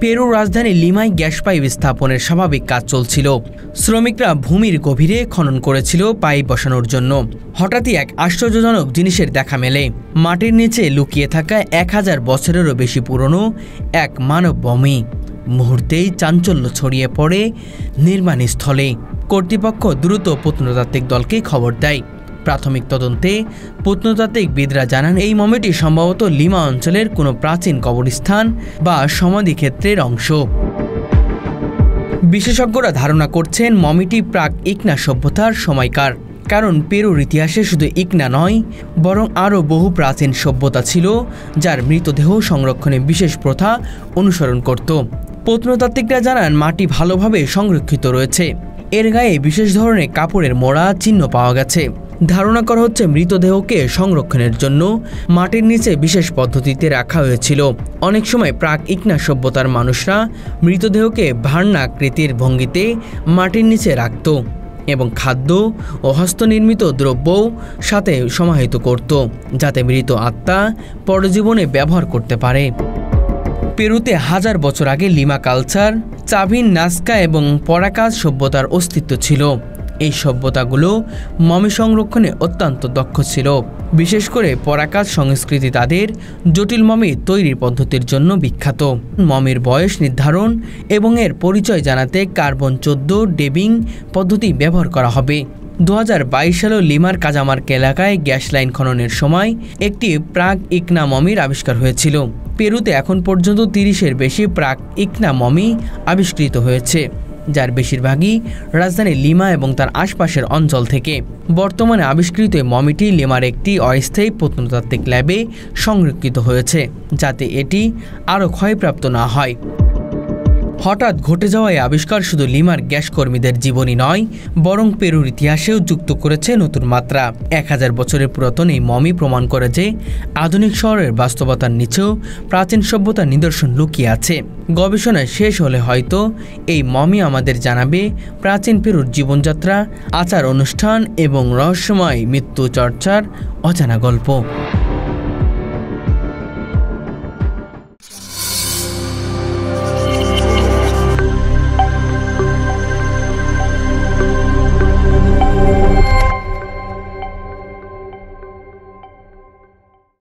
পেরুর রাজধানী লিমায় gas pipe স্থাপনের স্বাভাবিক কাজ চলছিল। শ্রমিকরা ভূমির গভীরে খনন করেছিল পাইপ বসানোর জন্য। হঠাৎই এক আশ্চর্যজনক জিনিসের দেখা মেলে। মাটির নিচে লুকিয়ে থাকা 1000 বছরেরও বেশি পুরনো এক মানব মমি। মুহূর্তেই চাঞ্চল্য ছড়িয়ে পড়ে নির্মাণস্থলে। কর্তৃপক্ষ দ্রুত প্রত্নতাত্ত্বিক দলকে খবর দেয়। প্রাথমিক তদন্তে প্রত্নতাত্ত্বিকবিদরা জানান এই মমিটি সম্ভবত লিমা অঞ্চলের কোনো প্রাচীন কবরস্থান বা সমাধিক্ষেত্রের অংশ। বিশেষজ্ঞরা ধারণা করছেন মমিটি প্রাক ইকনা সভ্যতার সময়কার। কারণ পেরুর ইতিহাসে শুধু ইকনা নয়, বরং আরও বহু প্রাচীন সভ্যতা ছিল যার মৃতদেহ সংরক্ষণে বিশেষ প্রথা অনুসরণ করত। প্রত্নতাত্ত্বিকরা জানান মাটি ভালোভাবে সংরক্ষিত রয়েছে। এর গায়ে বিশেষ ধরনের কাপড়ের মোড়া চিহ্ন পাওয়া গেছে। ধারণা করা হচ্ছে মৃতদেহকে সংরক্ষণের জন্য মাটির নিচে বিশেষ পদ্ধতিতে রাখা হয়েছিল। অনেক সময় প্রাক ইকনা সভ্যতার মানুষরা মৃতদেহকে ভার্নাকৃতির ভঙ্গিতে মাটির নিচে রাখত এবং খাদ্য ও হস্তনির্মিত দ্রব্যও সাথে সমাহিত করত, যাতে মৃত আত্মা পরজীবনে ব্যবহার করতে পারে। পেরুতে 1000 বছর আগে লিমা কালচার, চাভিন নাস্কা এবং পরাকাজ সভ্যতার অস্তিত্ব ছিল। এই সভ্যতাগুলো মমি সংরক্ষণে অত্যন্ত দক্ষ ছিল। বিশেষ করে পরাকাজ সংস্কৃতি তাদের জটিল মমি তৈরির পদ্ধতির জন্য বিখ্যাত। মমির বয়স নির্ধারণ এবং এর পরিচয় জানাতে কার্বন 14 ডেবিং পদ্ধতি ব্যবহার করা হবে। 2022 সালে লিমার কাজামার্ক এলাকায় গ্যাস লাইন খননের সময় একটি প্রাক ইকনা মমির আবিষ্কার হয়েছিল। পেরুতে এখন পর্যন্ত 30-এর বেশি প্রাক ইকনা মমি আবিষ্কৃত হয়েছে, যার বেশিরভাগই রাজধানী লিমা এবং তার আশপাশের অঞ্চল থেকে। বর্তমানে আবিষ্কৃত মমিটি লিমার একটি অস্থায়ী প্রত্নতাত্ত্বিক ল্যাবে সংরক্ষিত হয়েছে, যাতে এটি আরও ক্ষয়প্রাপ্ত না হয়। হঠাৎ ঘটে যাওয়া এই আবিষ্কার শুধু লিমার গ্যাস কর্মীদের জীবনই নয়, বরং পেরুর ইতিহাসেও যুক্ত করেছে নতুন মাত্রা। 1000 বছরের পুরাতন এই মমি প্রমাণ করে যে আধুনিক শহরের বাস্তবতার নিচেও প্রাচীন সভ্যতার নিদর্শন লুকিয়ে আছে। গবেষণা শেষ হলে হয়তো এই মমি আমাদের জানাবে প্রাচীন পেরুর জীবনযাত্রা, আচার অনুষ্ঠান এবং রহস্যময় মৃত্যু চর্চার অজানা গল্প।